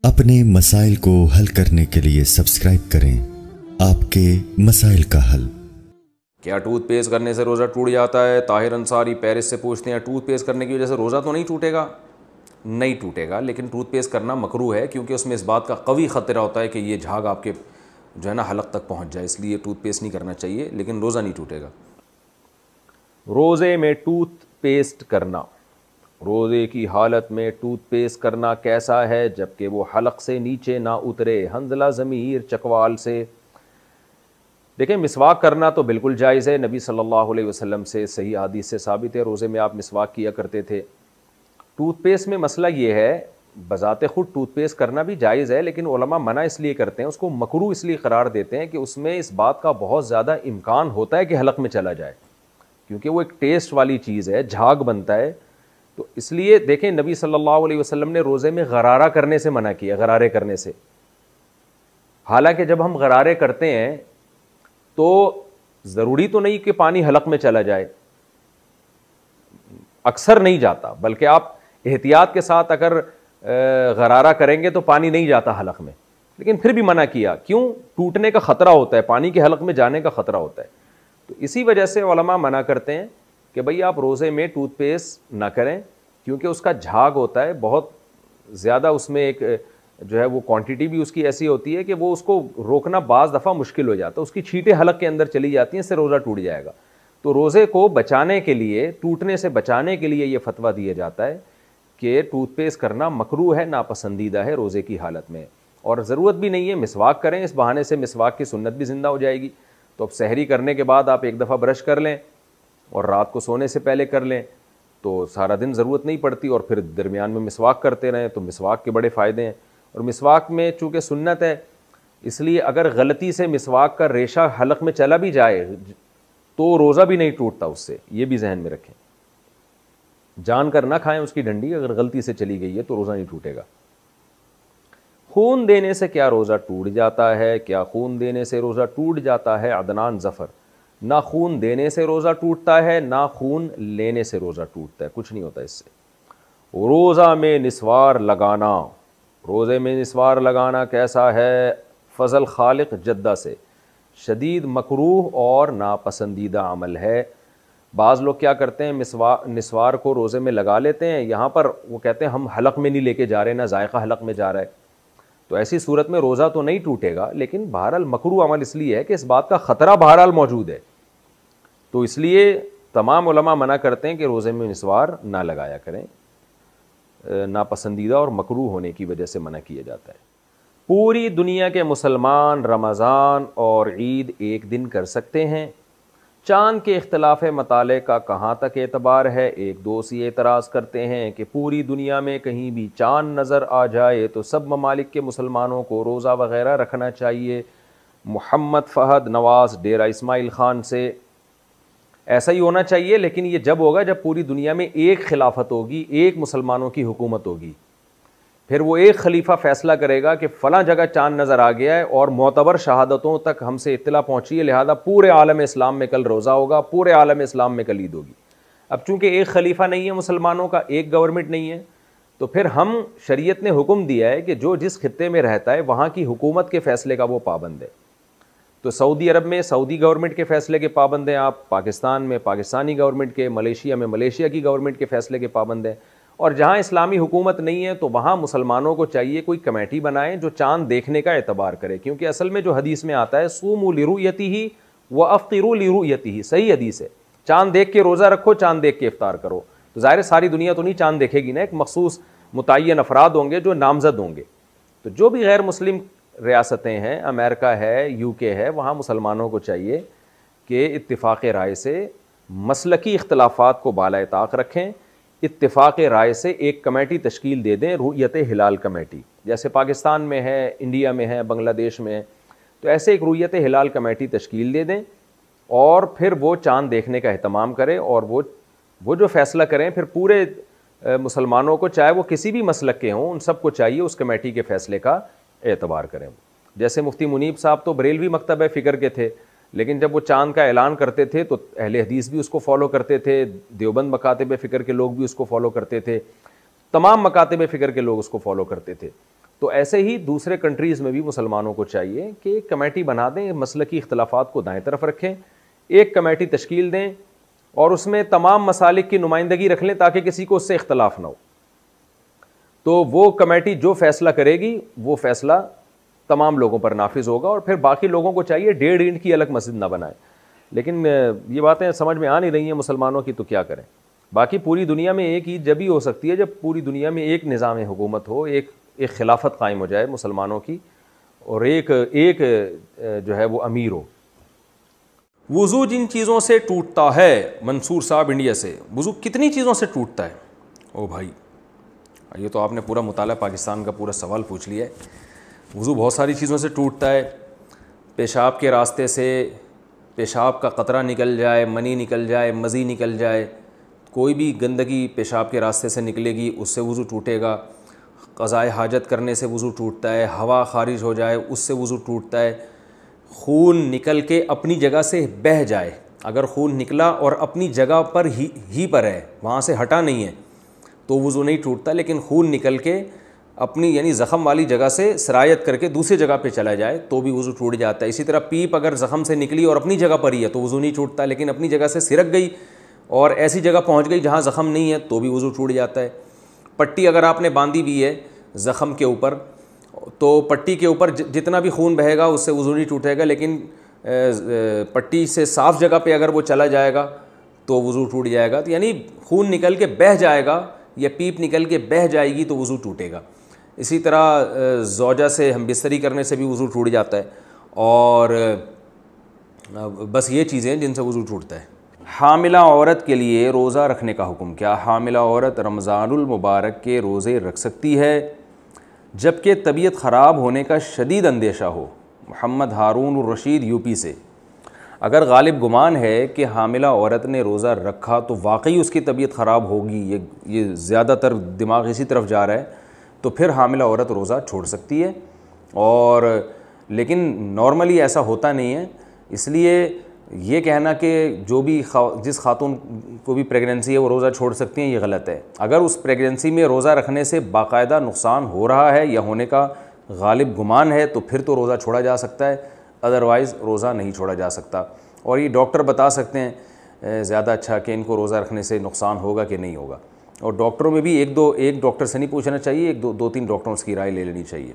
अपने मसाइल को हल करने के लिए सब्सक्राइब करें आपके मसाइल का हल। क्या टूथपेस्ट करने से रोज़ा टूट जाता है? ताहिर अंसारी पेरिस से पूछते हैं, टूथपेस्ट करने की वजह से रोज़ा तो नहीं टूटेगा? नहीं टूटेगा, लेकिन टूथपेस्ट करना मकरूह है क्योंकि उसमें इस बात का कवी ख़तरा होता है कि ये झाग आपके जो है ना हलक तक पहुंच जाए, इसलिए टूथपेस्ट नहीं करना चाहिए, लेकिन रोज़ा नहीं टूटेगा। रोज़े में टूथपेस्ट करना, रोज़े की हालत में टूथपेस्ट करना कैसा है जबकि वो हलक से नीचे ना उतरे? हंजला ज़मीर चकवाल से। देखें, मिसवाक करना तो बिल्कुल जायज़ है, नबी सल्लल्लाहु अलैहि वसल्लम से सही हदीस से साबित है, रोज़े में आप मिसवाक किया करते थे। टूथपेस्ट में मसला ये है, बज़ाते ख़ुद टूथपेस्ट करना भी जायज़ है, लेकिन उलमा मना इसलिए करते हैं, उसको मकरूह इसलिए करार देते हैं कि उसमें इस बात का बहुत ज़्यादा इम्कान होता है कि हलक में चला जाए, क्योंकि वो एक टेस्ट वाली चीज़ है, झाग बनता है। तो इसलिए देखें, नबी सल्लल्लाहु अलैहि वसल्लम ने रोज़े में गरारा करने से मना किया, गरारे करने से। हालांकि जब हम गरारे करते हैं तो ज़रूरी तो नहीं कि पानी हलक में चला जाए, अक्सर नहीं जाता, बल्कि आप एहतियात के साथ अगर गरारा करेंगे तो पानी नहीं जाता हलक में, लेकिन फिर भी मना किया। क्यों? टूटने का ख़तरा होता है, पानी के हलक में जाने का ख़तरा होता है। तो इसी वजह से उलमा मना करते हैं कि भाई आप रोज़े में टूथपेस्ट ना करें, क्योंकि उसका झाग होता है बहुत ज़्यादा, उसमें एक जो है वो क्वांटिटी भी उसकी ऐसी होती है कि वो उसको रोकना बाज़ दफ़ा मुश्किल हो जाता है, उसकी छींटें हलक के अंदर चली जाती हैं, इससे रोज़ा टूट जाएगा। तो रोज़े को बचाने के लिए, टूटने से बचाने के लिए ये फतवा दिया जाता है कि टूथपेस्ट करना मकरूह है, नापसंदीदा है रोज़े की हालत में, और ज़रूरत भी नहीं है, मिसवाक करें, इस बहाने से मिसवाक की सुन्नत भी ज़िंदा हो जाएगी। तो अब सहरी करने के बाद आप एक दफ़ा ब्रश कर लें और रात को सोने से पहले कर लें, तो सारा दिन ज़रूरत नहीं पड़ती, और फिर दरमियान में मिसवाक करते रहें, तो मिसवाक के बड़े फ़ायदे हैं। और मिसवाक में चूँकि सुन्नत है, इसलिए अगर गलती से मिसवाक का रेशा हलक में चला भी जाए तो रोज़ा भी नहीं टूटता उससे, ये भी जहन में रखें। जान कर ना खाएं उसकी डंडी, अगर गलती से चली गई है तो रोज़ा नहीं टूटेगा। खून देने से क्या रोज़ा टूट जाता है? क्या खून देने से रोज़ा टूट जाता है? अदनान ज़फ़र, ना खून देने से रोज़ा टूटता है, ना खून लेने से रोज़ा टूटता है, कुछ नहीं होता इससे। रोज़ा में निस्वार लगाना, रोज़े में निस्वार लगाना कैसा है? फ़ज़ल खालिक जद्दा से, शदीद मकरूह और नापसंदीदा अमल है। बाज़ लोग क्या करते हैं, निस्वार को रोज़े में लगा लेते हैं, यहाँ पर वो कहते हैं हम हलक में नहीं लेके जा रहे, ना जायक़ा हलक में जा रहा है, तो ऐसी सूरत में रोज़ा तो नहीं टूटेगा, लेकिन बहरहाल मकरूह अमल इसलिए है कि इस बात का ख़तरा बहरहाल मौजूद है। तो इसलिए तमाम उलमा मना करते हैं कि रोज़े में मिसवार ना लगाया करें, नापसंदीदा और मकरूह होने की वजह से मना किया जाता है। पूरी दुनिया के मुसलमान रमज़ान और ईद एक दिन कर सकते हैं। चाँद के इख्तिलाफ़ मताले का कहाँ तक एतबार है? एक दोस्त ये एतराज़ करते हैं कि पूरी दुनिया में कहीं भी चाँद नज़र आ जाए तो सब ममालिक के मुसलमानों को रोज़ा वग़ैरह रखना चाहिए। मोहम्मद फ़हद नवाज़ डेरा इस्माइल ख़ान से, ऐसा ही होना चाहिए, लेकिन ये जब होगा जब पूरी दुनिया में एक खिलाफत होगी, एक मुसलमानों की हुकूमत होगी, फिर वो एक खलीफा फ़ैसला करेगा कि फ़लाँ जगह चाँद नज़र आ गया है और मोतबर शहादतों तक हमसे इत्तला पहुँची है, लिहाजा पूरे आलम इस्लाम में कल रोज़ा होगा, पूरे आलम इस्लाम में कल ईद होगी। अब चूँकि एक खलीफा नहीं है मुसलमानों का, एक गवर्नमेंट नहीं है, तो फिर हम शरीयत ने हुक्म दिया है कि जो जिस खित्ते में रहता है वहाँ की हुकूमत के फ़ैसले का वो पाबंद है। तो सऊदी अरब में सऊदी गवर्नमेंट के फ़ैसले के पाबंद हैं आप, पाकिस्तान में पाकिस्तानी गवर्नमेंट के, मलेशिया में मलेशिया की गवर्नमेंट के फ़ैसले के पाबंद हैं। और जहाँ इस्लामी हुकूमत नहीं है तो वहाँ मुसलमानों को चाहिए कोई कमेटी बनाएं जो चाँद देखने का एतबार करे, क्योंकि असल में जो हदीस में आता है, सूमू लिरुयतिही व अफ्तिरू लिरुयतिही, सही हदीस है, चाँद देख के रोज़ा रखो, चाँद देख के इफ्तार करो। तो ज़ाहिर सारी दुनिया तो नहीं चाँद देखेगी ना, एक मखसूस मुतय्यन अफराद होंगे जो नामज़द होंगे। तो जो भी गैर मुस्लिम रियासतें हैं, अमेरिका है, यूके है, वहाँ मुसलमानों को चाहिए कि इत्तिफ़ाक़ राय से मसलकी इख्तिलाफ़ात को बाला ताक़ रखें, इत्तिफ़ाक़ राय से एक कमेटी तश्कील दे दें, रुयत हिलाल कमेटी, जैसे पाकिस्तान में है, इंडिया में है, बांग्लादेश में है, तो ऐसे एक रुयत हिलाल कमेटी तश्कील दे दें और फिर वो चाँद देखने का एहतमाम करें, और वो जो फ़ैसला करें फिर पूरे मुसलमानों को, चाहे वो किसी भी मसलक के हों, उन सबको चाहिए उस कमेटी के फ़ैसले का एतबार करें। जैसे मुफ्ती मुनीब साहब तो बरेलवी मकतब फ़िक्र के थे, लेकिन जब वो चाँद का ऐलान करते थे तो अहले हदीस भी उसको फॉलो करते थे, देवबंद मकातिब फ़िक्र के लोग भी उसको फॉलो करते थे, तमाम मकातिब फ़िक्र के लोग उसको फॉलो करते थे। तो ऐसे ही दूसरे कंट्रीज़ में भी मुसलमानों को चाहिए कि एक कमेटी बना दें, मसलकी इख्तलाफात को दाएं तरफ रखें, एक कमेटी तश्कील दें और उसमें तमाम मसालिक की नुमाइंदगी रख लें ताकि किसी को उससे इख्तलाफ ना हो। तो वो कमेटी जो फैसला करेगी वो फैसला तमाम लोगों पर नाफिज होगा और फिर बाकी लोगों को चाहिए 1.5 ईंट की अलग मस्जिद ना बनाए। लेकिन ये बातें समझ में आ नहीं रही हैं मुसलमानों की, तो क्या करें। बाकी पूरी दुनिया में एक ईद जब ही हो सकती है जब पूरी दुनिया में एक निज़ाम हुकूमत हो, एक खिलाफत कायम हो जाए मुसलमानों की और एक जो है वो अमीर हो। वुज़ू जिन चीज़ों से टूटता है, मंसूर साहब इंडिया से, वुज़ू कितनी चीज़ों से टूटता है? ओ भाई, ये तो आपने पूरा मुताला पाकिस्तान का पूरा सवाल पूछ लिया है। वुज़ू बहुत सारी चीज़ों से टूटता है। पेशाब के रास्ते से पेशाब का कतरा निकल जाए, मनी निकल जाए, मज़ी निकल जाए, कोई भी गंदगी पेशाब के रास्ते से निकलेगी उससे वुज़ू टूटेगा। क़ज़ाए हाजत करने से वुज़ू टूटता है। हवा खारिज हो जाए उससे वुज़ू टूटता है। खून निकल के अपनी जगह से बह जाए, अगर खून निकला और अपनी जगह पर ही पर है, वहाँ से हटा नहीं है, तो वुज़ू नहीं टूटता। लेकिन खून निकल के अपनी यानी ज़ख़म वाली जगह से सरायत करके दूसरी जगह पे चला जाए तो भी वुज़ू टूट जाता है। इसी तरह पीप अगर ज़ख़म से निकली और अपनी जगह पर ही है तो वुज़ू नहीं टूटता, लेकिन अपनी जगह से सिरक गई और ऐसी जगह पहुँच गई जहाँ ज़ख़म नहीं है तो भी वुज़ू टूट जाता है। पट्टी अगर आपने बांधी भी है ज़ख़म के ऊपर, तो पट्टी के ऊपर जितना भी खून बहेगा उससे वुज़ू नहीं टूटेगा, लेकिन पट्टी से साफ़ जगह पे अगर वो चला जाएगा तो वुज़ू टूट जाएगा। तो यानी खून निकल के बह जाएगा या पीप निकल के बह जाएगी तो वुज़ू टूटेगा। इसी तरह ज़ौजा से हम बिस्तरी करने से भी वुज़ू टूट जाता है। और बस ये चीज़ें जिनसे वुज़ू टूटता है। हामिला औरत के लिए रोज़ा रखने का हुक्म। क्या हामिला औरत रमज़ानुल मुबारक के रोज़े रख सकती है जबकि तबीयत ख़राब होने का शदीद अंदेशा हो? मोहम्मद हारून रशीद यूपी से। अगर गालिब गुमान है कि हामिला औरत ने रोज़ा रखा तो वाकई उसकी तबीयत ख़राब होगी, ये ज़्यादातर दिमाग इसी तरफ जा रहा है, तो फिर हामिला औरत रोज़ा छोड़ सकती है। और लेकिन नॉर्मली ऐसा होता नहीं है, इसलिए ये कहना कि जो भी जिस खातून को भी प्रेगनेंसी है वो रोज़ा छोड़ सकती हैं, ये गलत है। अगर उस प्रेगनेंसी में रोज़ा रखने से बाकायदा नुकसान हो रहा है या होने का गालिब गुमान है तो फिर तो रोज़ा छोड़ा जा सकता है, अदरवाइज़ रोज़ा नहीं छोड़ा जा सकता। और ये डॉक्टर बता सकते हैं ज़्यादा अच्छा कि इनको रोज़ा रखने से नुकसान होगा कि नहीं होगा। और डॉक्टरों में भी एक डॉक्टर से नहीं पूछना चाहिए, दो तीन डॉक्टरों की राय ले लेनी चाहिए।